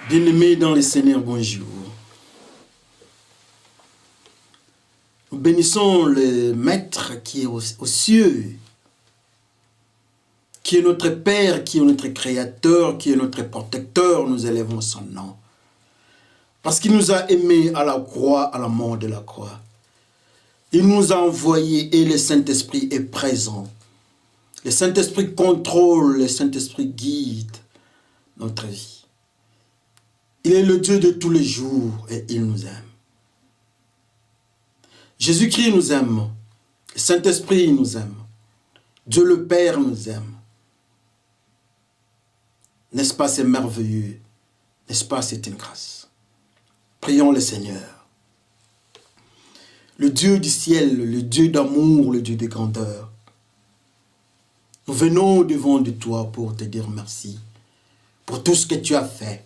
Bien-aimés dans le Seigneur, bonjour. Nous bénissons le Maître qui est aux cieux, qui est notre Père, qui est notre Créateur, qui est notre protecteur. Nous élevons son nom. Parce qu'il nous a aimés à la croix, à la mort de la croix. Il nous a envoyés et le Saint-Esprit est présent. Le Saint-Esprit contrôle, le Saint-Esprit guide notre vie. Il est le Dieu de tous les jours et il nous aime. Jésus-Christ nous aime. Le Saint-Esprit nous aime. Dieu le Père nous aime. N'est-ce pas, c'est merveilleux? N'est-ce pas, c'est une grâce? Prions le Seigneur. Le Dieu du ciel, le Dieu d'amour, le Dieu de grandeur. Nous venons devant de toi pour te dire merci. Pour tout ce que tu as fait.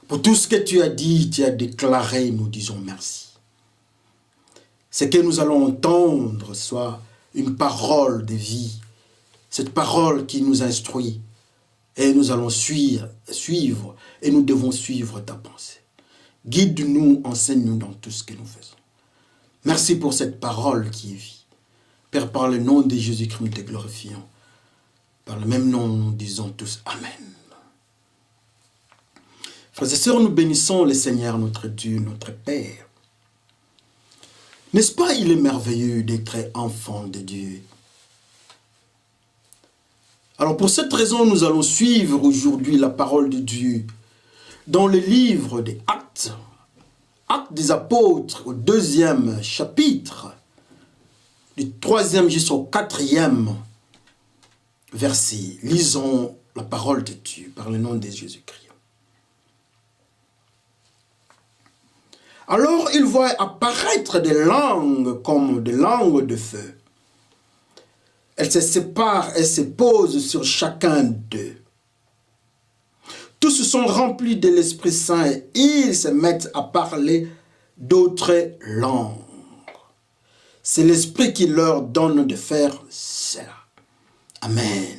Pour tout ce que tu as dit, tu as déclaré, nous disons merci. Ce que nous allons entendre soit une parole de vie. Cette parole qui nous instruit. Et nous allons suivre et nous devons suivre ta pensée. Guide-nous, enseigne-nous dans tout ce que nous faisons. Merci pour cette parole qui est vie. Père, par le nom de Jésus-Christ, nous te glorifions. Par le même nom, nous disons tous Amen. Frères et sœurs, nous bénissons le Seigneur, notre Dieu, notre Père. N'est-ce pas, il est merveilleux d'être enfant de Dieu? Alors pour cette raison, nous allons suivre aujourd'hui la parole de Dieu dans le livre des Actes, Actes des Apôtres, au 2e chapitre, du 3e jusqu'au 4e verset. Lisons la parole de Dieu par le nom de Jésus-Christ. Alors il voit apparaître des langues comme des langues de feu. Elles se séparent et se posent sur chacun d'eux. Tous sont remplis de l'Esprit Saint et ils se mettent à parler d'autres langues. C'est l'Esprit qui leur donne de faire cela. Amen.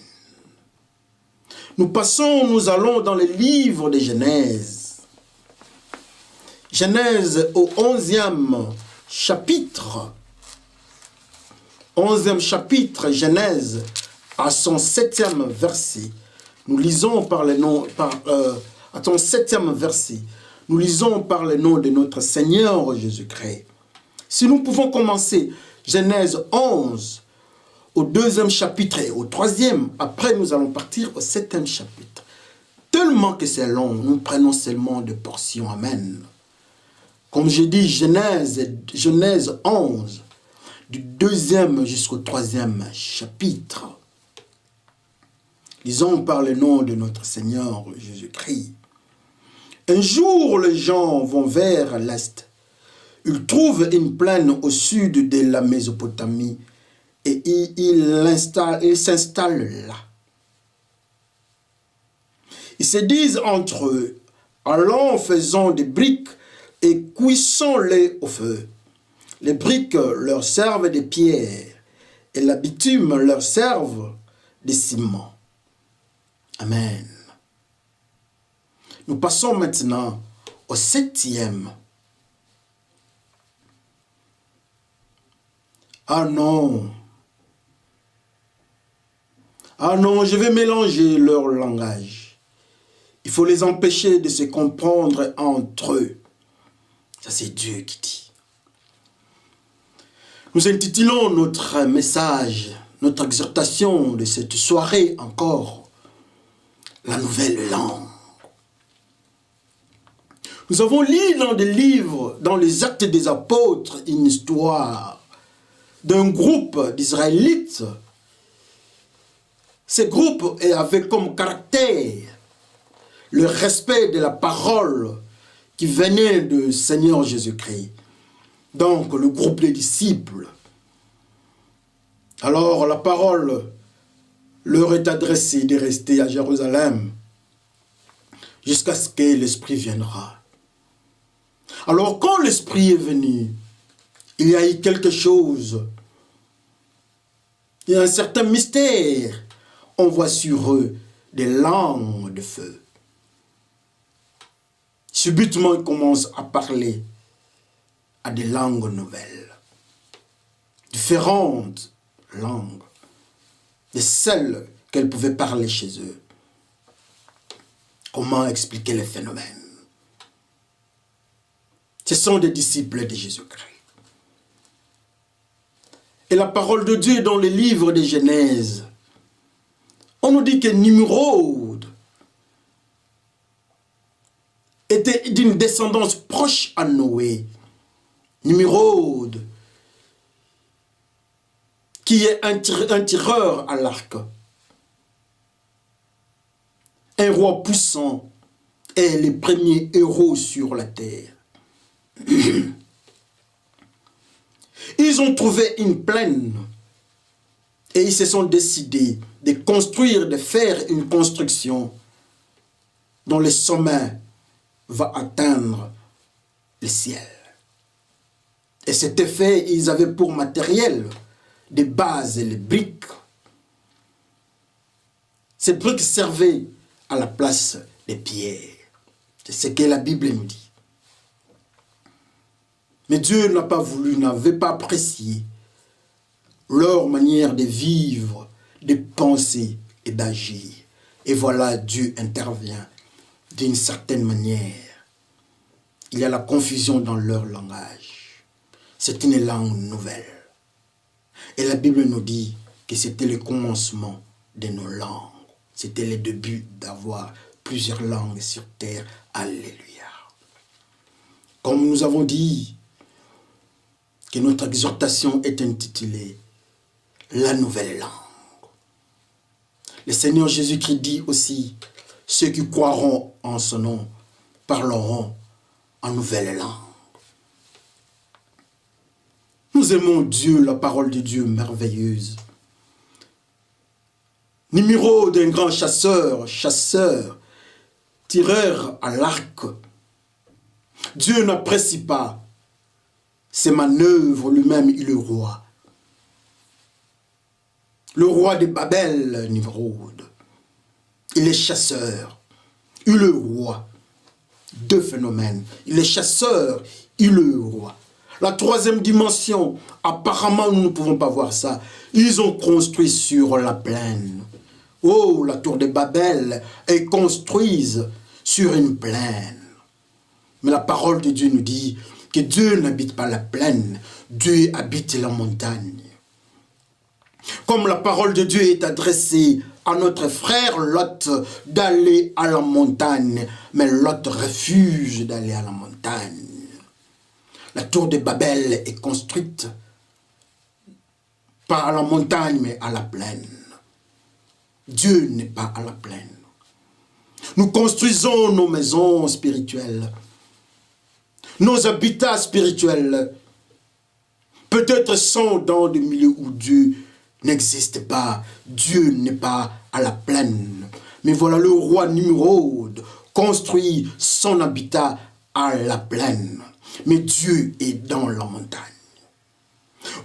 Nous allons dans le livre de Genèse. Genèse au 11e chapitre. 11e chapitre, Genèse, à son 7e verset. Nous lisons par le nom, à son 7e verset. Nous lisons par le nom de notre Seigneur Jésus-Christ. Si nous pouvons commencer Genèse 11, au 2e chapitre et au 3e, après nous allons partir au 7e chapitre. Tellement que c'est long, nous prenons seulement des portions. Amen. Comme je dis, Genèse 11, du 2e jusqu'au 3e chapitre. Lisons par le nom de notre Seigneur Jésus-Christ. Un jour, les gens vont vers l'est. Ils trouvent une plaine au sud de la Mésopotamie et ils s'installent là. Ils se disent entre eux, allons, faisons des briques et cuisons-les au feu. Les briques leur servent des pierres et la bitume leur servent des ciments. Amen. Nous passons maintenant au 7e. Ah non, je vais mélanger leur langage. Il faut les empêcher de se comprendre entre eux. Ça, c'est Dieu qui dit. Nous intitulons notre message, notre exhortation de cette soirée encore, la nouvelle langue. Nous avons lu dans des livres, dans les Actes des Apôtres, une histoire d'un groupe d'Israélites. Ce groupe avait comme caractère le respect de la parole qui venait du Seigneur Jésus-Christ. Donc, le groupe des disciples. Alors, la parole leur est adressée de rester à Jérusalem jusqu'à ce que l'Esprit viendra. Alors, quand l'Esprit est venu, il y a eu quelque chose. Il y a un certain mystère. On voit sur eux des langues de feu. Subitement, il commence à parler à des langues nouvelles, différentes langues, de celles qu'elles pouvaient parler chez eux. Comment expliquer les phénomènes? Ce sont des disciples de Jésus-Christ. Et la parole de Dieu dans les livres de Genèse, on nous dit que Nimrod était d'une descendance proche à Noé. Nimrod, qui est un tireur à l'arc, un roi puissant, est le premier héros sur la terre. Ils ont trouvé une plaine et ils se sont décidés de construire, de faire une construction dont le sommet va atteindre le ciel. Et cet effet, ils avaient pour matériel des bases et les briques. Ces briques servaient à la place des pierres. C'est ce que la Bible nous dit. Mais Dieu n'a pas voulu, n'avait pas apprécié leur manière de vivre, de penser et d'agir. Et voilà, Dieu intervient d'une certaine manière. Il y a la confusion dans leur langage. C'est une langue nouvelle. Et la Bible nous dit que c'était le commencement de nos langues. C'était le début d'avoir plusieurs langues sur terre. Alléluia. Comme nous avons dit, que notre exhortation est intitulée « La nouvelle langue ». Le Seigneur Jésus-Christ dit aussi « Ceux qui croiront en son nom parleront en nouvelle langue ». Nous aimons Dieu, la parole de Dieu merveilleuse. Nimrod, un grand chasseur, tireur à l'arc. Dieu n'apprécie pas ses manœuvres, lui-même, il est le roi. Le roi de Babel, Nimrod. Il est chasseur, il est le roi. Deux phénomènes. Il est chasseur, il est le roi. La troisième dimension, apparemment, nous ne pouvons pas voir ça. Ils ont construit sur la plaine. Oh, la tour de Babel est construite sur une plaine. Mais la parole de Dieu nous dit que Dieu n'habite pas la plaine, Dieu habite la montagne. Comme la parole de Dieu est adressée à notre frère Lot d'aller à la montagne, mais Lot refuse d'aller à la montagne. La tour de Babel est construite pas à la montagne, mais à la plaine. Dieu n'est pas à la plaine. Nous construisons nos maisons spirituelles, nos habitats spirituels, peut-être sont dans des milieux où Dieu n'existe pas. Dieu n'est pas à la plaine. Mais voilà, le roi Nimrod construit son habitat à la plaine. Mais Dieu est dans la montagne.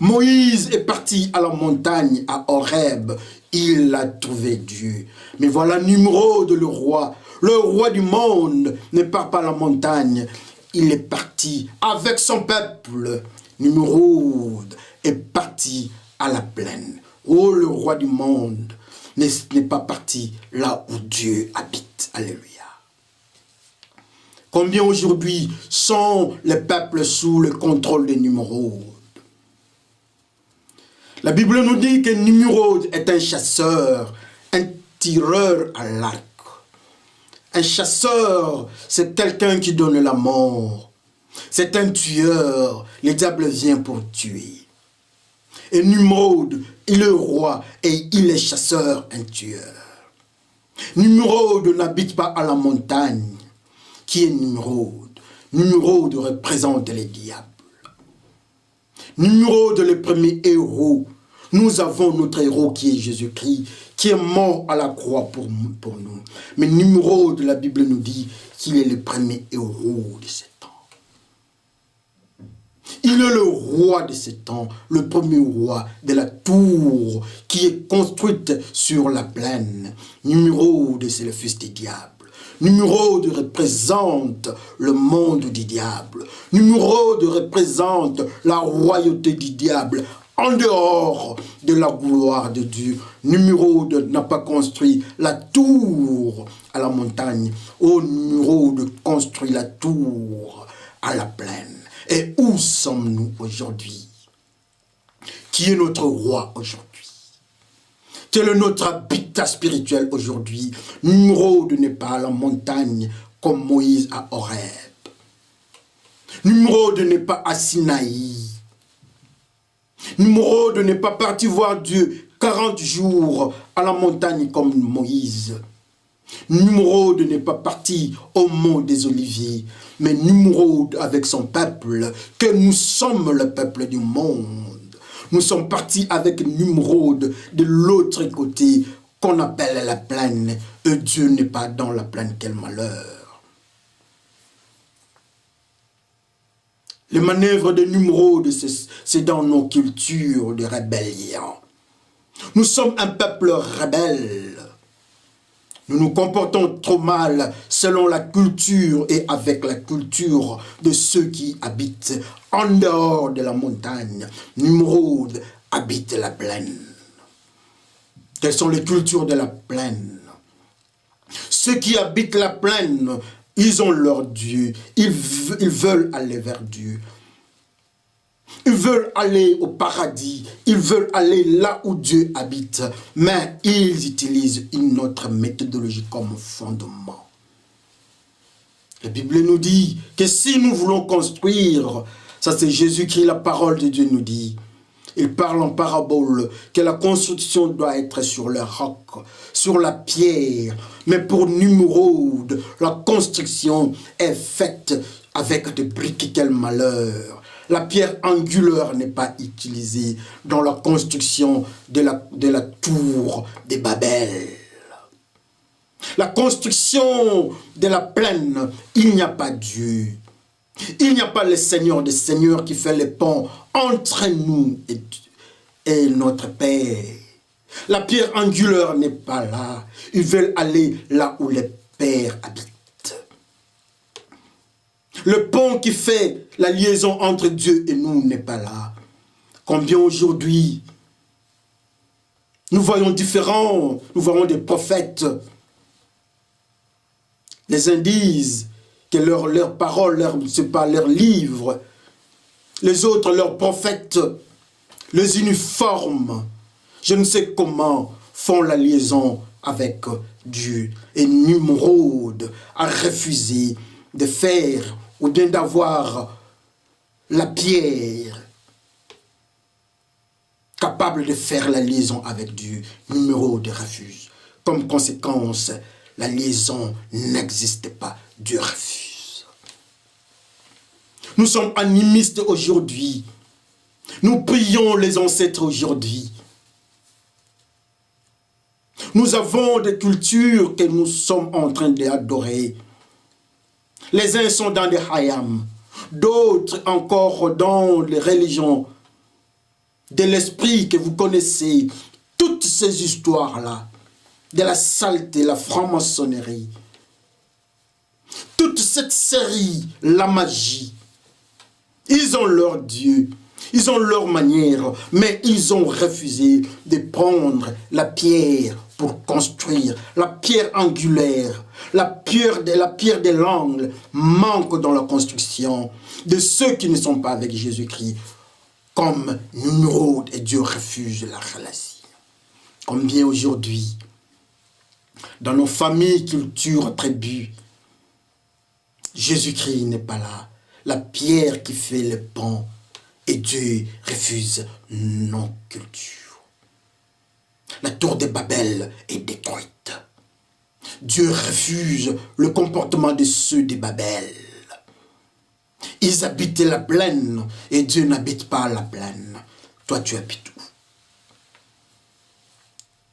Moïse est parti à la montagne, à Horeb. Il a trouvé Dieu. Mais voilà, Nimrod, le roi du monde, ne part pas à la montagne. Il est parti avec son peuple. Nimrod est parti à la plaine. Oh, le roi du monde n'est pas parti là où Dieu habite. Alléluia. Combien aujourd'hui sont les peuples sous le contrôle de Nimrod? La Bible nous dit que Nimrod est un chasseur, un tireur à l'arc. Un chasseur, c'est quelqu'un qui donne la mort. C'est un tueur. Le diable vient pour tuer. Et Nimrod, il est roi et il est chasseur, un tueur. Nimrod n'habite pas à la montagne. Qui est Nimrod? Nimrod représente les diables. Nimrod, le premier héros. Nous avons notre héros qui est Jésus-Christ, qui est mort à la croix pour nous. Mais Nimrod, la Bible nous dit qu'il est le premier héros de ce temps. Il est le roi de ce temps, le premier roi de la tour qui est construite sur la plaine. Nimrod, c'est le fils du diable. Nimrod représente le monde du diable. Nimrod représente la royauté du diable. En dehors de la gloire de Dieu, Nimrod n'a pas construit la tour à la montagne. Oh, Nimrod construit la tour à la plaine. Et où sommes-nous aujourd'hui? Qui est notre roi aujourd'hui? Quel est notre habitat spirituel aujourd'hui? Nimrod n'est pas à la montagne comme Moïse à Horeb. Nimrod n'est pas à Sinaï. Nimrod n'est pas parti voir Dieu 40 jours à la montagne comme Moïse. Nimrod n'est pas parti au mont des Oliviers, mais Nimrod avec son peuple, que nous sommes le peuple du monde. Nous sommes partis avec Nimrod de l'autre côté qu'on appelle la plaine. Et Dieu n'est pas dans la plaine, quel malheur. Les manœuvres de Nimrod, c'est dans nos cultures de rébellion. Nous sommes un peuple rebelle. Nous nous comportons trop mal selon la culture et avec la culture de ceux qui habitent en dehors de la montagne. Nimrod habite la plaine. Quelles sont les cultures de la plaine? Ceux qui habitent la plaine, ils ont leur Dieu. Ils veulent aller vers Dieu. Ils veulent aller au paradis. Ils veulent aller là où Dieu habite. Mais ils utilisent une autre méthodologie comme fondement. La Bible nous dit que si nous voulons construire, ça c'est Jésus-Christ, la parole de Dieu nous dit, il parle en parabole que la construction doit être sur le roc, sur la pierre. Mais pour Nimrod, la construction est faite avec des briques, quel malheur. La pierre angulaire n'est pas utilisée dans la construction de la tour de Babel. La construction de la plaine, il n'y a pas Dieu. Il n'y a pas le Seigneur des Seigneurs qui fait les ponts entre nous et notre Père. La pierre angulaire n'est pas là. Ils veulent aller là où le Père habite. Le pont qui fait la liaison entre Dieu et nous n'est pas là. Combien aujourd'hui, nous voyons différents, nous voyons des prophètes. Les uns disent que leurs paroles, c'est pas leurs livres. Les autres, leurs prophètes, les uniformes, je ne sais comment, font la liaison avec Dieu. Et Nimrod a refusé de faire ou bien d'avoir la pierre capable de faire la liaison avec Dieu. Nimrod refuse. Comme conséquence, la liaison n'existe pas. Dieu refuse. Nous sommes animistes aujourd'hui. Nous prions les ancêtres aujourd'hui. Nous avons des cultures que nous sommes en train d'adorer. Les uns sont dans des hayams, d'autres encore dans les religions de l'esprit que vous connaissez. Toutes ces histoires-là, de la saleté, la franc-maçonnerie, toute cette série, la magie, ils ont leur Dieu, ils ont leur manière, mais ils ont refusé de prendre la pierre pour construire, la pierre angulaire, la pierre de l'angle manque dans la construction de ceux qui ne sont pas avec Jésus-Christ, comme Nimrod, et Dieu refuse la relation. Combien aujourd'hui, dans nos familles, cultures, tribus, Jésus-Christ n'est pas là. La pierre qui fait le pont, et Dieu refuse nos cultures. La tour de Babel est détruite. Dieu refuse le comportement de ceux de Babel. Ils habitaient la plaine et Dieu n'habite pas la plaine. Toi, tu habites où?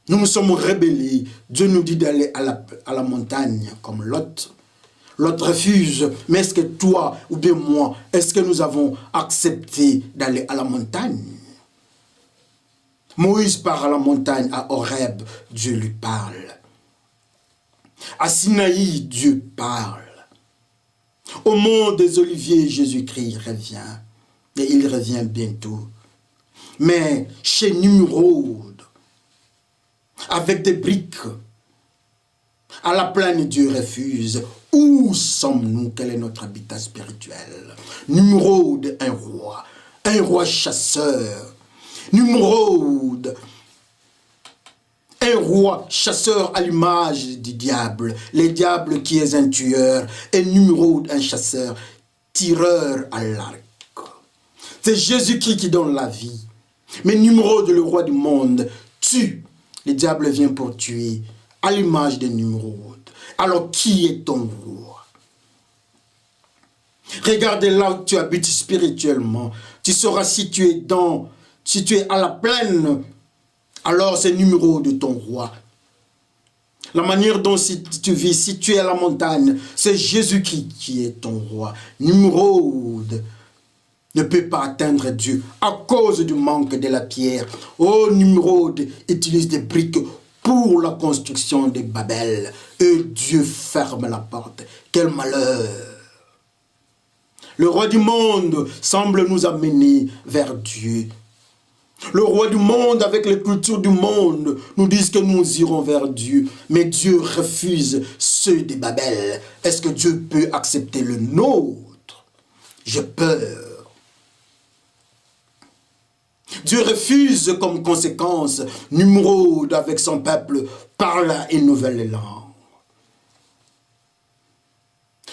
Nous nous sommes rebellés. Dieu nous dit d'aller à la montagne comme Lot. Lot refuse. Mais est-ce que toi ou bien moi, est-ce que nous avons accepté d'aller à la montagne? Moïse part à la montagne à Horeb. Dieu lui parle. À Sinaï, Dieu parle. Au mont des Oliviers, Jésus-Christ revient. Et il revient bientôt. Mais chez Nimrod, avec des briques, à la plaine, Dieu refuse. Où sommes-nous? Quel est notre habitat spirituel? Nimrod, un roi chasseur. Nimrod, un roi chasseur à l'image du diable. Le diable qui est un tueur. Et Nimrod, un chasseur, tireur à l'arc. C'est Jésus-Christ qui donne la vie. Mais Nimrod, le roi du monde, tue. Le diable vient pour tuer à l'image de Nimrod. Alors qui est ton roi? Regardez là où tu habites spirituellement. Tu seras situé à la plaine. Alors c'est Nimrod ton roi. La manière dont tu vis situé à la montagne, c'est Jésus-Christ qui est ton roi. Nimrod ne peut pas atteindre Dieu à cause du manque de la pierre. Oh, Nimrod utilise des briques pour la construction de Babel. Et Dieu ferme la porte. Quel malheur! Le roi du monde semble nous amener vers Dieu. Le roi du monde, avec les cultures du monde, nous disent que nous irons vers Dieu. Mais Dieu refuse ceux de Babel. Est-ce que Dieu peut accepter le nôtre? J'ai peur. Dieu refuse comme conséquence. Nimrod avec son peuple parle une nouvelle langue.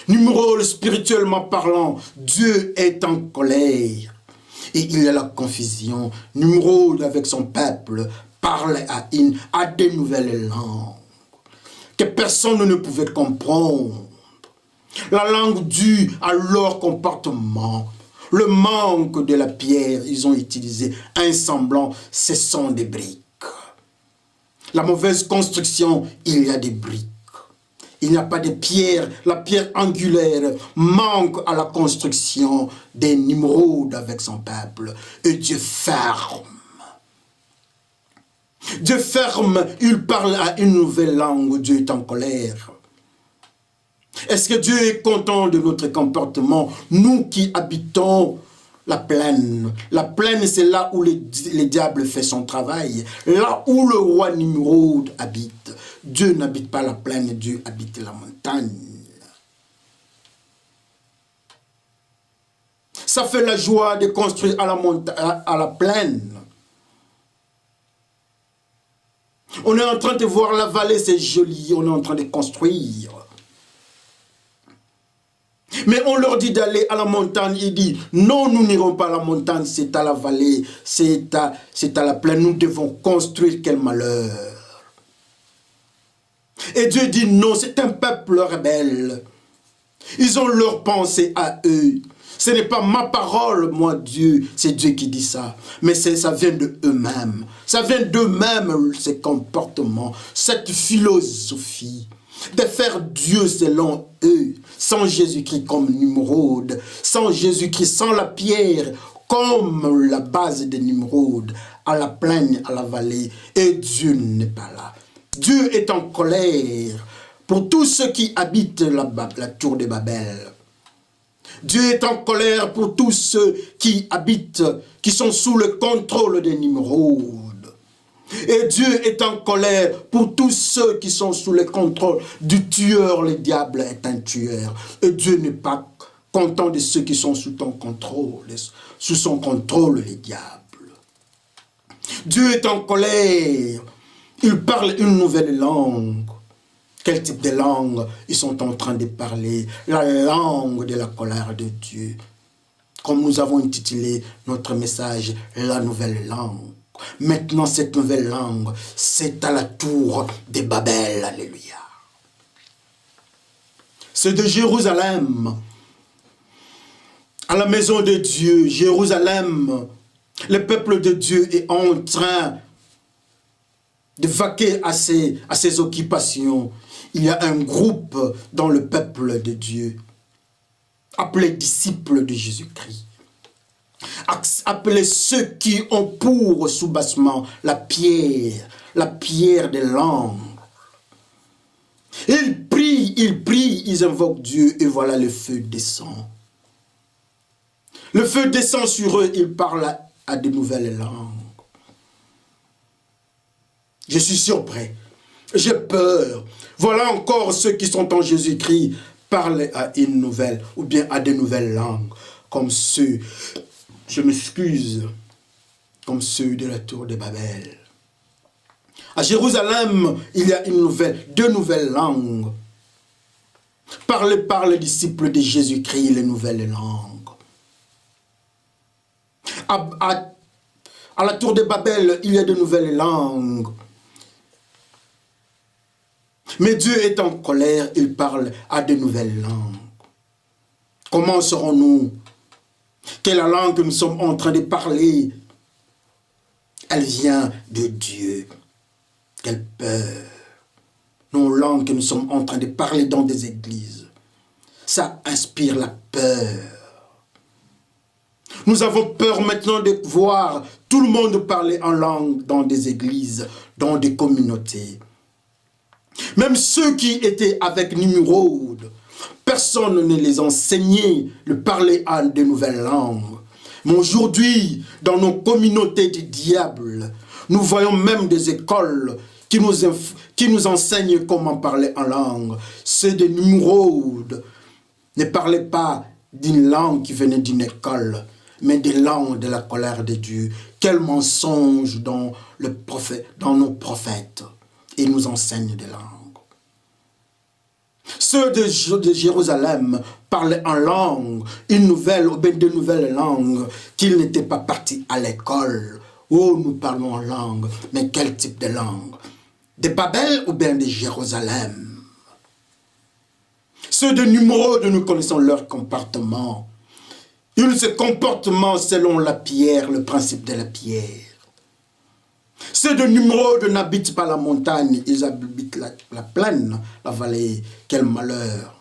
Nimrod spirituellement parlant, Dieu est en colère. Et il y a la confusion. Nimrod avec son peuple parle à des nouvelles langues que personne ne pouvait comprendre. La langue due à leur comportement. Le manque de la pierre, ils ont utilisé un semblant, ce sont des briques. La mauvaise construction, il y a des briques. Il n'y a pas de pierre, la pierre angulaire manque à la construction des Nimrod avec son peuple. Et Dieu ferme. Dieu ferme, il parle à une nouvelle langue, Dieu est en colère. Est-ce que Dieu est content de notre comportement? Nous qui habitons la plaine. La plaine, c'est là où le diable fait son travail. Là où le roi Nimrod habite. Dieu n'habite pas la plaine, Dieu habite la montagne. Ça fait la joie de construire à la plaine. On est en train de voir la vallée, c'est joli, on est en train de construire. Mais on leur dit d'aller à la montagne, il dit, non, nous n'irons pas à la montagne, c'est à la vallée, c'est à la plaine, nous devons construire, quel malheur. Et Dieu dit, non, c'est un peuple rebelle. Ils ont leur pensée à eux. Ce n'est pas ma parole, moi, Dieu, c'est Dieu qui dit ça. Mais ça vient de eux-mêmes. Ça vient d'eux-mêmes, ces comportements, cette philosophie de faire Dieu selon eux, sans Jésus-Christ comme Nimrod, sans Jésus-Christ, sans la pierre, comme la base de Nimrod, à la plaine, à la vallée, et Dieu n'est pas là. Dieu est en colère pour tous ceux qui habitent la tour de Babel. Dieu est en colère pour tous ceux qui habitent, qui sont sous le contrôle de Nimrod. Et Dieu est en colère pour tous ceux qui sont sous le contrôle du tueur. Le diable est un tueur. Et Dieu n'est pas content de ceux qui sont sous ton contrôle, sous son contrôle, le diable. Dieu est en colère. Il parle une nouvelle langue. Quel type de langue ils sont en train de parler? La langue de la colère de Dieu. Comme nous avons intitulé notre message, la nouvelle langue. Maintenant, cette nouvelle langue, c'est à la tour de Babel. Alléluia. C'est de Jérusalem, à la maison de Dieu, Jérusalem. Le peuple de Dieu est en train de vaquer à ses occupations. Il y a un groupe dans le peuple de Dieu, appelé disciples de Jésus-Christ. Appelez ceux qui ont pour soubassement la pierre des langues. Ils prient, ils invoquent Dieu et voilà le feu descend. Le feu descend sur eux, ils parlent à de nouvelles langues. Je suis surpris, j'ai peur. Voilà encore ceux qui sont en Jésus-Christ parlent à une nouvelle ou bien à de nouvelles langues, comme ceux, je m'excuse, comme ceux de la tour de Babel. À Jérusalem, il y a deux nouvelles langues. Parlez par les disciples de Jésus-Christ les nouvelles langues. À la tour de Babel, il y a de nouvelles langues. Mais Dieu est en colère, il parle à de nouvelles langues. Comment saurons-nous que la langue que nous sommes en train de parler, elle vient de Dieu? Quelle peur! Nos langues que nous sommes en train de parler dans des églises, ça inspire la peur. Nous avons peur maintenant de voir tout le monde parler en langue dans des églises, dans des communautés. Même ceux qui étaient avec Nimrod, personne ne les enseignait de parler en de nouvelles langues. Mais aujourd'hui, dans nos communautés du diable, nous voyons même des écoles qui nous enseignent comment parler en langue. Ceux de Nimrod ne parlaient pas d'une langue qui venait d'une école, mais des langues de la colère de Dieu. Quel mensonge dans nos prophètes. Ils nous enseignent des langues. Ceux de Jérusalem parlaient en langue, une nouvelle ou bien deux nouvelles langues, qu'ils n'étaient pas partis à l'école. Oh, nous parlons en langue, mais quel type de langue? De Babel ou bien de Jérusalem? Ceux de Nimrod, nous connaissons leur comportement. Ils se comportent selon la pierre, le principe de la pierre. Ceux de Nimrod n'habitent pas la montagne, ils habitent la plaine, la vallée. Quel malheur!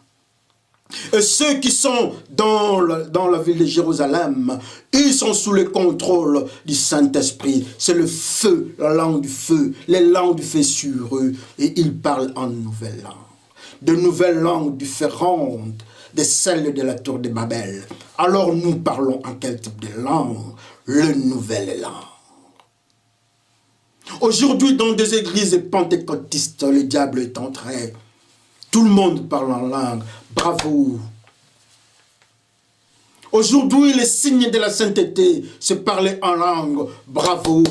Et ceux qui sont dans la ville de Jérusalem, ils sont sous le contrôle du Saint-Esprit. C'est le feu, la langue du feu, les langues du feu sur eux. Et ils parlent en nouvelles langues. De nouvelles langues différentes de celles de la tour de Babel. Alors nous parlons en quel type de langue? Le nouvelle langue. Aujourd'hui, dans des églises pentecôtistes, le diable est entré. Tout le monde parle en langue. Bravo. Aujourd'hui, les signes de la sainteté, c'est parler en langue. Bravo.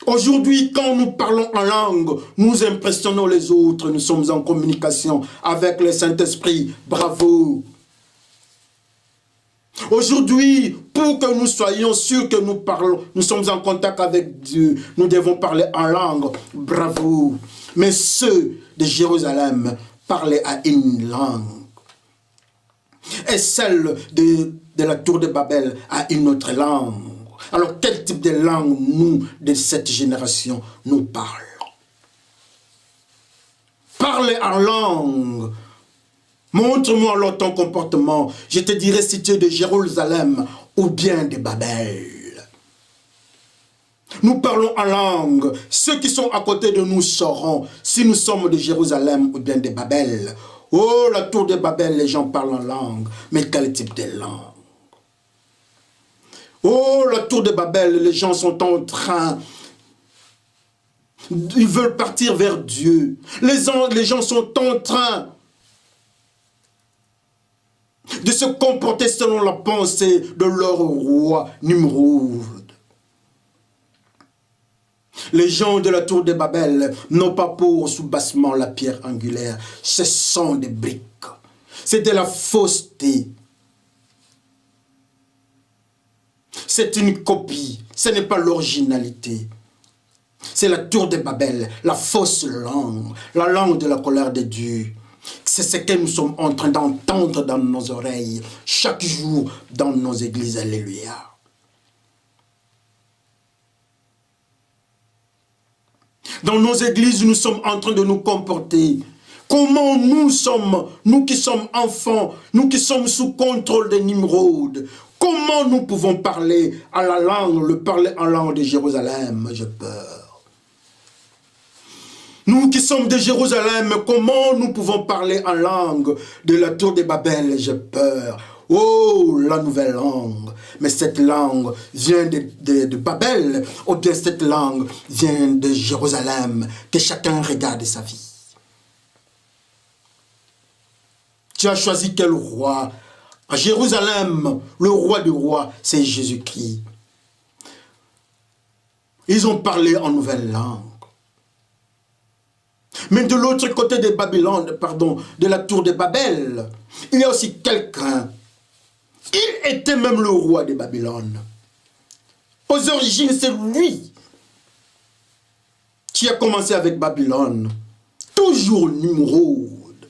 Aujourd'hui, quand nous parlons en langue, nous impressionnons les autres. Nous sommes en communication avec le Saint-Esprit. Bravo. Aujourd'hui, pour que nous soyons sûrs que nous sommes en contact avec Dieu, nous devons parler en langue. Bravo. Mais ceux de Jérusalem parlaient à une langue. Et celle de la tour de Babel à une autre langue. Alors, quel type de langue, nous, de cette génération, nous parlons? Parler en langue. Montre-moi alors ton comportement. Je te dirai si tu es de Jérusalem ou bien de Babel. Nous parlons en langue. Ceux qui sont à côté de nous sauront si nous sommes de Jérusalem ou bien de Babel. Oh, la tour de Babel, les gens parlent en langue. Mais quel type de langue? Oh, la tour de Babel, les gens sont en train... Ils veulent partir vers Dieu. Les gens sont en train de se comporter selon la pensée de leur roi Nimrod. Les gens de la tour de Babel n'ont pas pour soubassement la pierre angulaire. Ce sont des briques. C'est de la fausseté. C'est une copie. Ce n'est pas l'originalité. C'est la tour de Babel, la fausse langue, la langue de la colère de Dieu. C'est ce que nous sommes en train d'entendre dans nos oreilles chaque jour dans nos églises. Alléluia. Dans nos églises, nous sommes en train de nous comporter. Comment nous sommes, nous qui sommes enfants, nous qui sommes sous contrôle de Nimrod, comment nous pouvons parler à la langue, parler en langue de Jérusalem? J'ai peur. Nous qui sommes de Jérusalem, comment nous pouvons parler en langue de la tour de Babel? J'ai peur. Oh, la nouvelle langue. Mais cette langue vient de Babel, ou bien cette langue vient de Jérusalem. Que chacun regarde sa vie. Tu as choisi quel roi? À Jérusalem, le roi du roi, c'est Jésus-Christ. Ils ont parlé en nouvelle langue. Mais de l'autre côté de Babylone, pardon, de la tour de Babel, il y a aussi quelqu'un. Il était même le roi de Babylone. Aux origines, c'est lui qui a commencé avec Babylone. Toujours Nimrod.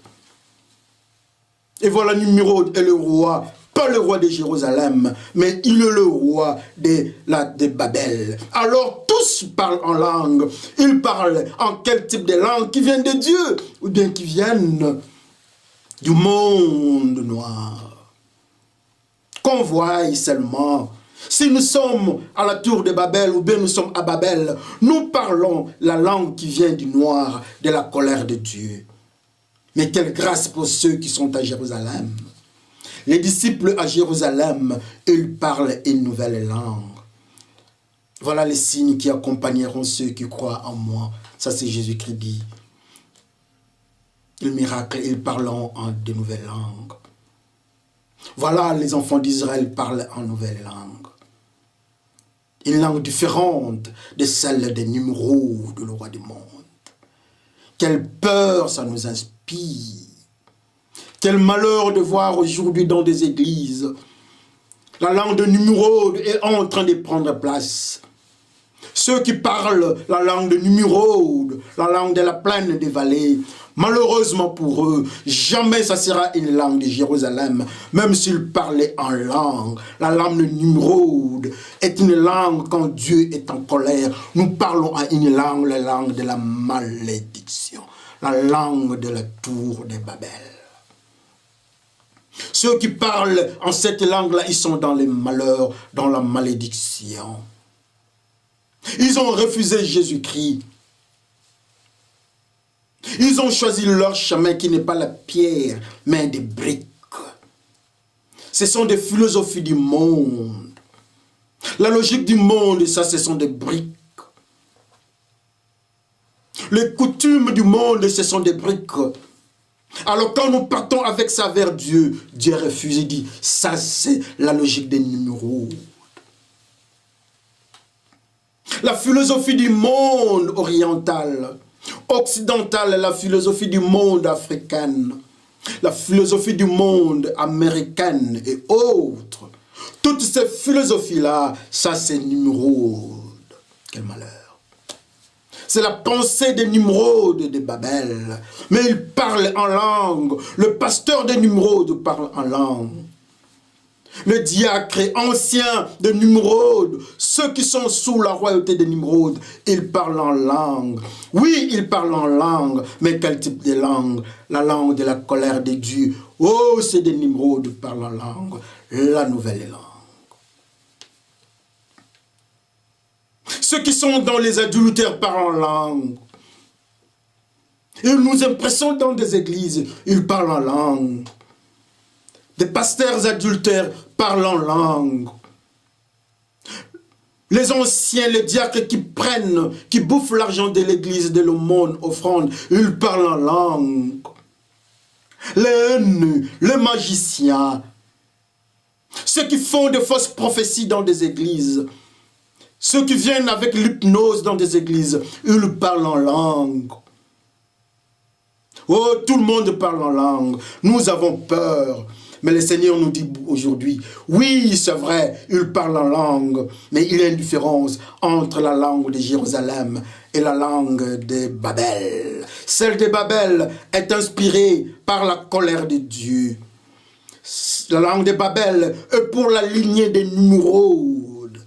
Et voilà, Nimrod est le roi, pas le roi de Jérusalem, mais il est le roi de Babel. Alors tous parlent en langue. Ils parlent en quel type de langue? Qui viennent de Dieu ou bien qui viennent du monde noir. Qu'on voie seulement. Si nous sommes à la tour de Babel ou bien nous sommes à Babel, nous parlons la langue qui vient du noir, de la colère de Dieu. Mais quelle grâce pour ceux qui sont à Jérusalem. Les disciples à Jérusalem, ils parlent une nouvelle langue. Voilà les signes qui accompagneront ceux qui croient en moi. Ça c'est Jésus-Christ dit. Le miracle, ils parleront en de nouvelles langues. Voilà, les enfants d'Israël parlent en nouvelle langue. Une langue différente de celle de Nimrod, le roi du monde. Quelle peur ça nous inspire. Quel malheur de voir aujourd'hui dans des églises la langue de Nimrod est en train de prendre place. Ceux qui parlent la langue de Nimrod, la langue de la plaine des vallées, malheureusement pour eux, jamais ça sera une langue de Jérusalem, même s'ils parlaient en langue. La langue de Nimrod est une langue quand Dieu est en colère. Nous parlons à une langue, la langue de la malédiction, la langue de la tour de Babel. Ceux qui parlent en cette langue-là, ils sont dans les malheurs, dans la malédiction. Ils ont refusé Jésus-Christ. Ils ont choisi leur chemin qui n'est pas la pierre, mais des briques. Ce sont des philosophies du monde. La logique du monde, ça, ce sont des briques. Les coutumes du monde, ce sont des briques. Alors quand nous partons avec ça vers Dieu, Dieu refuse et dit, ça c'est la logique des numéros. La philosophie du monde oriental, occidental, la philosophie du monde africaine, la philosophie du monde américaine et autres. Toutes ces philosophies-là, ça c'est Nimrod. Quel malheur. C'est la pensée de Nimrod de Babel. Mais il parle en langue. Le pasteur de Nimrod parle en langue. Le diacre ancien de Nimrod, ceux qui sont sous la royauté de Nimrod, ils parlent en langue. Oui, ils parlent en langue, mais quel type de langue? La langue de la colère de Dieu. Oh, c'est de Nimrod qui parlent en langue, la nouvelle langue. Ceux qui sont dans les adultères parlent en langue. Et nous impressionnons dans des églises, ils parlent en langue. Des pasteurs adultères parlent en langue. Les anciens, les diacres qui prennent, qui bouffent l'argent de l'église, de l'aumône, offrande, ils parlent en langue. Les haineux, les magiciens, ceux qui font de fausses prophéties dans des églises, ceux qui viennent avec l'hypnose dans des églises, ils parlent en langue. Oh, tout le monde parle en langue. Nous avons peur. Mais le Seigneur nous dit aujourd'hui, oui, c'est vrai, il parle en langue, mais il y a une différence entre la langue de Jérusalem et la langue de Babel. Celle de Babel est inspirée par la colère de Dieu. La langue de Babel est pour la lignée des Nimrod.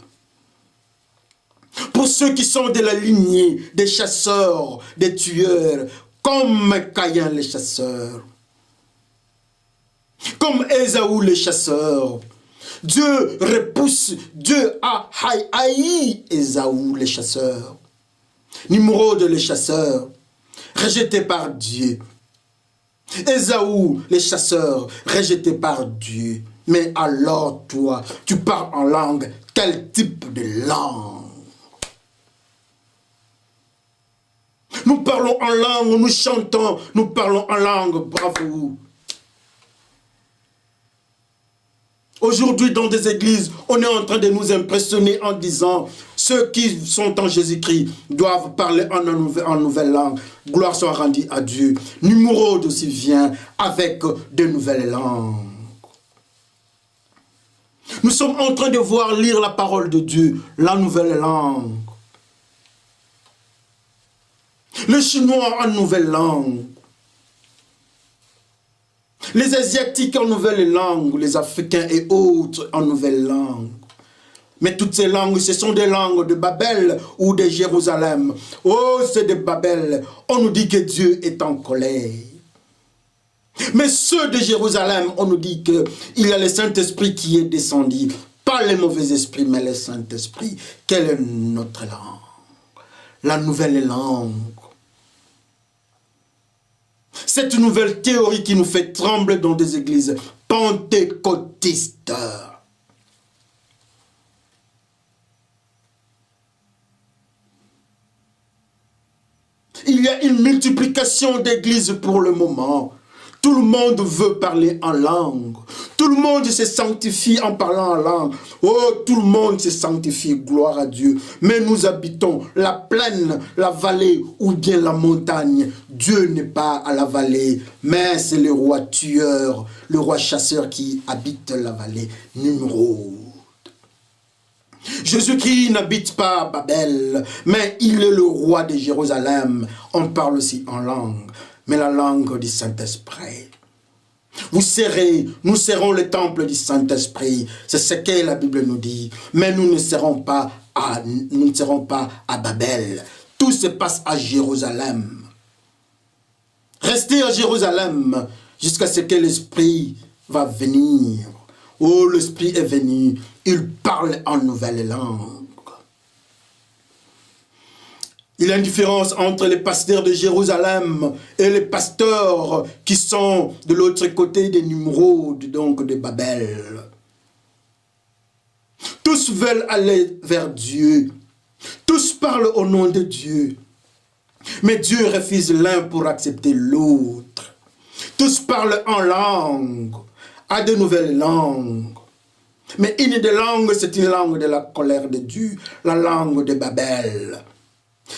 Pour ceux qui sont de la lignée des chasseurs, des tueurs, comme Caïn les chasseurs. Comme Ésaü les chasseurs. Dieu repousse, Dieu a haï Ésaü les chasseurs. Nimrod les chasseurs. rejeté par Dieu. Ésaü, les chasseurs, rejetés par Dieu. Mais alors toi, tu parles en langue. Quel type de langue? Nous parlons en langue, nous chantons, nous parlons en langue. Bravo. Aujourd'hui, dans des églises, on est en train de nous impressionner en disant ceux qui sont en Jésus-Christ doivent parler en nouvelle langue. Gloire soit rendue à Dieu. Numéro aussi vient avec de nouvelles langues. Nous sommes en train de voir lire la parole de Dieu, la nouvelle langue. Le chinois en nouvelle langue. Les Asiatiques en nouvelle langue, les Africains et autres en nouvelle langue. Mais toutes ces langues, ce sont des langues de Babel ou de Jérusalem. Oh, c'est de Babel. On nous dit que Dieu est en colère. Mais ceux de Jérusalem, on nous dit qu'il y a le Saint-Esprit qui est descendu. Pas les mauvais esprits, mais le Saint-Esprit. Quelle est notre langue? La nouvelle langue. Cette nouvelle théorie qui nous fait trembler dans des églises pentecôtistes. Il y a une multiplication d'églises pour le moment. Tout le monde veut parler en langue. Tout le monde se sanctifie en parlant en langue. Oh, tout le monde se sanctifie, gloire à Dieu. Mais nous habitons la plaine, la vallée ou bien la montagne. Dieu n'est pas à la vallée, mais c'est le roi tueur, le roi chasseur qui habite la vallée. Nimrod. Jésus-Christ n'habite pas à Babel, mais il est le roi de Jérusalem. On parle aussi en langue, mais la langue du Saint-Esprit. Nous serons le temple du Saint-Esprit. C'est ce que la Bible nous dit. Mais nous ne serons pas à Babel. Tout se passe à Jérusalem. Restez à Jérusalem jusqu'à ce que l'Esprit va venir. Oh, l'Esprit est venu. Il parle en nouvelle langue. Il y a une différence entre les pasteurs de Jérusalem et les pasteurs qui sont de l'autre côté des Nimrod, donc de Babel. Tous veulent aller vers Dieu. Tous parlent au nom de Dieu. Mais Dieu refuse l'un pour accepter l'autre. Tous parlent en langue, à de nouvelles langues. Mais une des langues, c'est une langue de la colère de Dieu, la langue de Babel.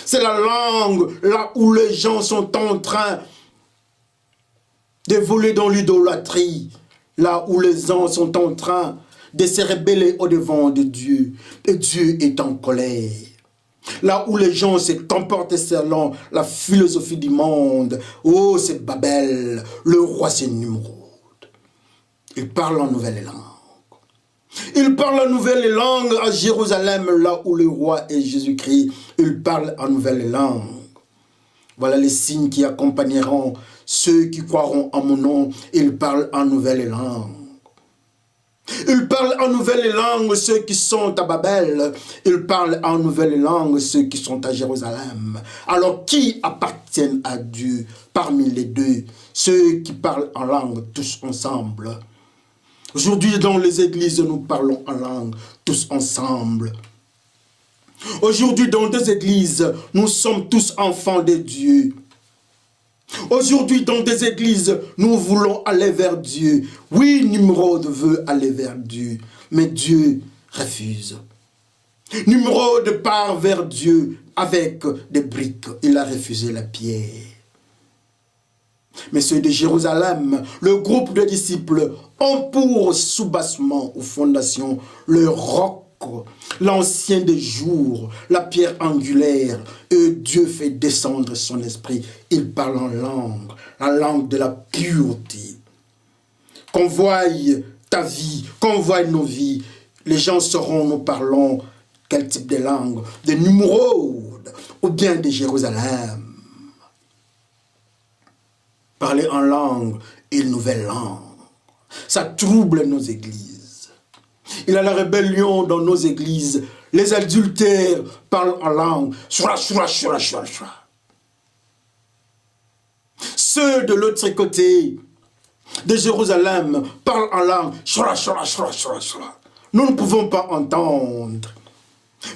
C'est la langue là où les gens sont en train de voler dans l'idolâtrie. Là où les gens sont en train de se rebeller au-devant de Dieu. Et Dieu est en colère. Là où les gens se comportent selon la philosophie du monde. Oh, c'est Babel. Le roi, c'est Nimrod. Il parle en nouvelle langue. Il parle en nouvelle langue à Jérusalem, là où le roi est Jésus-Christ. Il parle en nouvelle langue. Voilà les signes qui accompagneront ceux qui croiront en mon nom. Il parle en nouvelle langue. Il parle en nouvelle langue ceux qui sont à Babel. Il parle en nouvelle langue ceux qui sont à Jérusalem. Alors qui appartiennent à Dieu parmi les deux? Ceux qui parlent en langue tous ensemble. Aujourd'hui, dans les églises, nous parlons en langue, tous ensemble. Aujourd'hui, dans des églises, nous sommes tous enfants de Dieu. Aujourd'hui, dans des églises, nous voulons aller vers Dieu. Oui, Nimrod veut aller vers Dieu, mais Dieu refuse. Nimrod part vers Dieu avec des briques. Il a refusé la pierre. Mais ceux de Jérusalem, le groupe de disciples, ont pour soubassement ou fondation le roc, l'ancien des jours, la pierre angulaire. Et Dieu fait descendre son esprit. Il parle en langue, la langue de la pureté. Qu'on voie ta vie, qu'on voie nos vies, les gens sauront, nous parlons, quel type de langue, de Nimrod ou bien de Jérusalem. Parler en langue, une nouvelle langue. Ça trouble nos églises. Il y a la rébellion dans nos églises. Les adultères parlent en langue. Ceux de l'autre côté de Jérusalem parlent en langue. Nous ne pouvons pas entendre.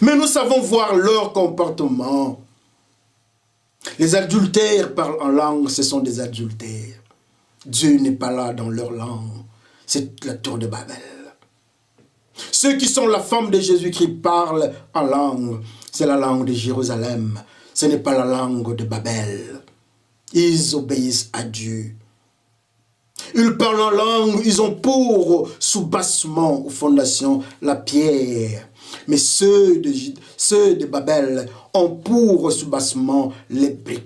Mais nous savons voir leur comportement. Les adultères parlent en langue, ce sont des adultères. Dieu n'est pas là dans leur langue. C'est la tour de Babel. Ceux qui sont la femme de Jésus-Christ parlent en langue. C'est la langue de Jérusalem. Ce n'est pas la langue de Babel. Ils obéissent à Dieu. Ils parlent en langue. Ils ont pour soubassement aux fondations la pierre. Mais ceux de Babel ont pour soubassement les briques.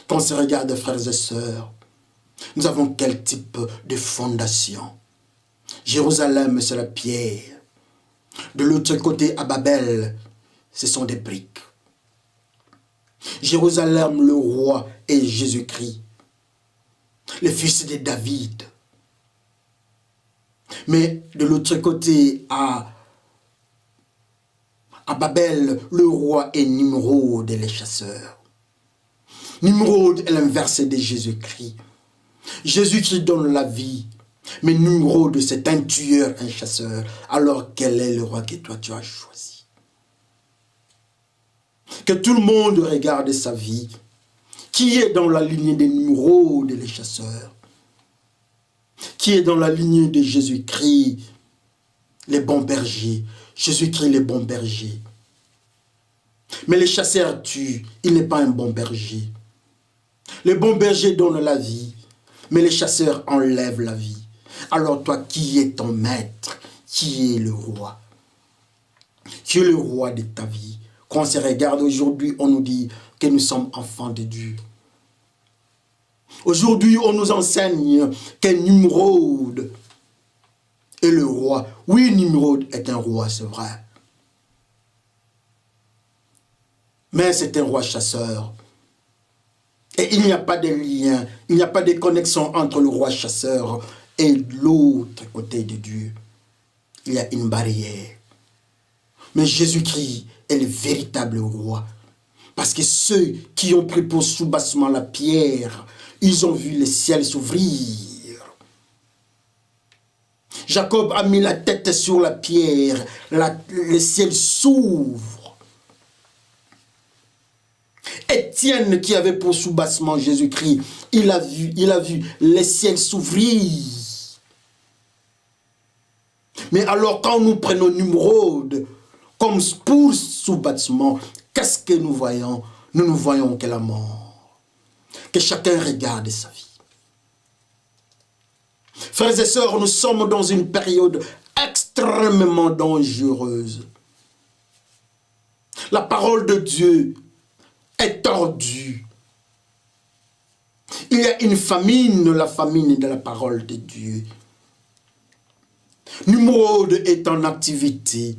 Quand on se regarde, frères et sœurs, nous avons quel type de fondation? Jérusalem, c'est la pierre. De l'autre côté, à Babel, ce sont des briques. Jérusalem, le roi, est Jésus-Christ, le fils de David. Mais de l'autre côté, à Babel, le roi est Nimrod et les chasseurs. Nimrod est l'inverse de Jésus-Christ. Jésus-Christ donne la vie. Mais Nimrod, c'est un tueur, un chasseur. Alors quel est le roi que toi tu as choisi? Que tout le monde regarde sa vie. Qui est dans la lignée de Nimrod et les chasseurs? Qui est dans la lignée de Jésus-Christ, les bons bergers? Jésus-Christ, les bons bergers. Mais les chasseurs tuent. Il n'est pas un bon berger. Les bons bergers donnent la vie. Mais les chasseurs enlèvent la vie. Alors toi, qui est ton maître? Qui est le roi? Qui est le roi de ta vie? Quand on se regarde aujourd'hui, on nous dit que nous sommes enfants de Dieu. Aujourd'hui, on nous enseigne que Nimrod est le roi. Oui, Nimrod est un roi, c'est vrai. Mais c'est un roi chasseur. Et il n'y a pas de lien, il n'y a pas de connexion entre le roi chasseur et l'autre côté de Dieu. Il y a une barrière. Mais Jésus-Christ est le véritable roi. Parce que ceux qui ont pris pour soubassement la pierre, ils ont vu le ciel s'ouvrir. Jacob a mis la tête sur la pierre, le ciel s'ouvre. Étienne, qui avait pour soubassement Jésus-Christ, il a vu le ciel s'ouvrir. Mais alors quand nous prenons Nimrod comme pour soubassement, qu'est-ce que nous voyons? Nous ne voyons que la mort. Que chacun regarde sa vie. Frères et sœurs, nous sommes dans une période extrêmement dangereuse. La parole de Dieu est tordue. Il y a une famine, la famine de la parole de Dieu. Nimrod est en activité.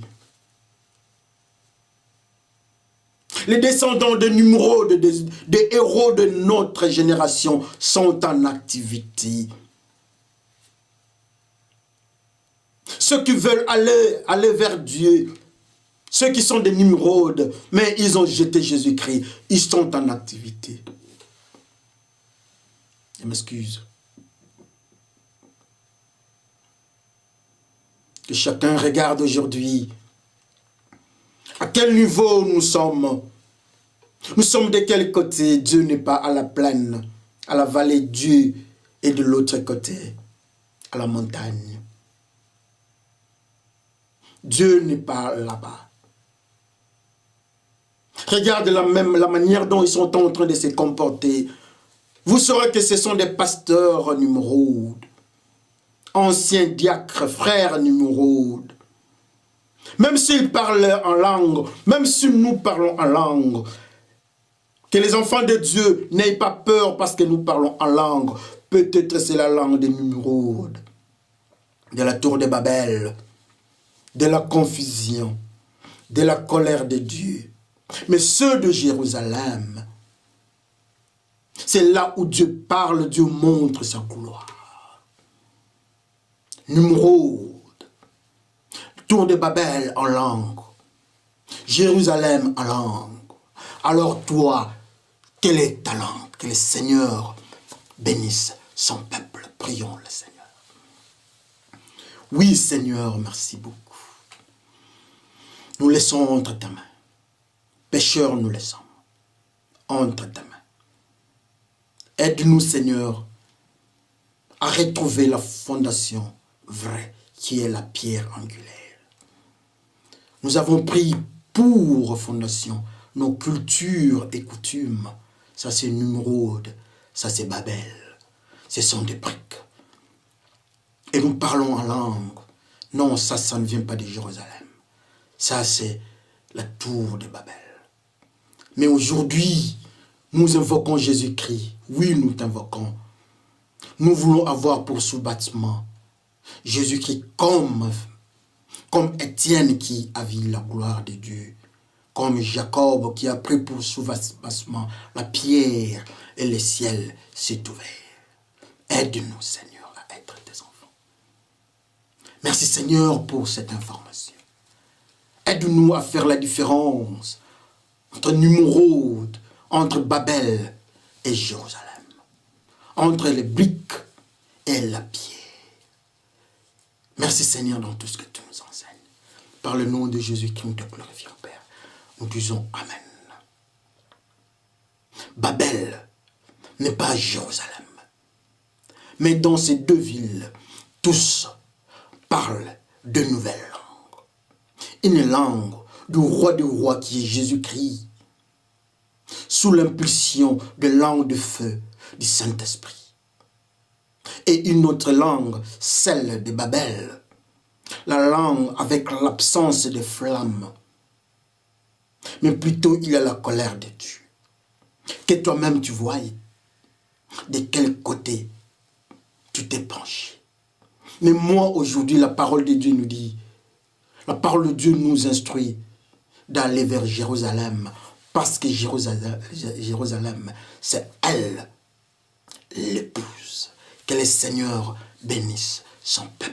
Les descendants de Nimrod, des héros de notre génération, sont en activité. Ceux qui veulent aller vers Dieu, ceux qui sont des Nimrod, mais ils ont jeté Jésus-Christ, ils sont en activité. Je m'excuse. Que chacun regarde aujourd'hui à quel niveau nous sommes. Nous sommes de quel côté? Dieu n'est pas à la plaine, à la vallée. Dieu est de l'autre côté, à la montagne. Dieu n'est pas là-bas. Regarde la manière dont ils sont en train de se comporter. Vous saurez que ce sont des pasteurs Nimrod, anciens diacres, frères Nimrod. Même s'ils parlent en langue, même si nous parlons en langue, que les enfants de Dieu n'aient pas peur parce que nous parlons en langue. Peut-être c'est la langue de Nimrod, de la tour de Babel, de la confusion, de la colère de Dieu. Mais ceux de Jérusalem, c'est là où Dieu parle, Dieu montre sa gloire. Nimrod, tour de Babel en langue, Jérusalem en langue. Alors toi, Quelle est ta langue? Que le Seigneur bénisse son peuple. Prions le Seigneur. Oui, Seigneur, merci beaucoup. Nous laissons entre ta main. Pécheurs, nous laissons entre ta main. Aide-nous, Seigneur, à retrouver la fondation vraie qui est la pierre angulaire. Nous avons pris pour fondation nos cultures et coutumes. Ça, c'est Numrod, ça, c'est Babel. Ce sont des briques. Et nous parlons en langue. Non, ça ne vient pas de Jérusalem. Ça, c'est la tour de Babel. Mais aujourd'hui, nous invoquons Jésus-Christ. Oui, nous t'invoquons. Nous voulons avoir pour sous-bâtiment Jésus-Christ comme Étienne qui a vu la gloire de Dieu, comme Jacob qui a pris pour sous-bâtiment la pierre et le ciel s'est ouvert. Aide-nous, Seigneur, à être tes enfants. Merci, Seigneur, pour cette information. Aide-nous à faire la différence entre Numrod, entre Babel et Jérusalem, entre les briques et la pierre. Merci, Seigneur, dans tout ce que tu nous enseignes. Par le nom de Jésus-Christ, nous te glorifions, Père. Nous disons Amen. Babel n'est pas Jérusalem. Mais dans ces deux villes, tous parlent de nouvelles langues. Une langue du roi des rois qui est Jésus-Christ, sous l'impulsion de langue de feu du Saint-Esprit. Et une autre langue, celle de Babel, la langue avec l'absence de flammes. Mais plutôt il y a la colère de Dieu. Que toi-même tu vois de quel côté tu t'es penché. Mais moi aujourd'hui, la parole de Dieu nous dit, la parole de Dieu nous instruit d'aller vers Jérusalem, parce que Jérusalem, c'est elle, l'épouse. Que le Seigneur bénisse son peuple.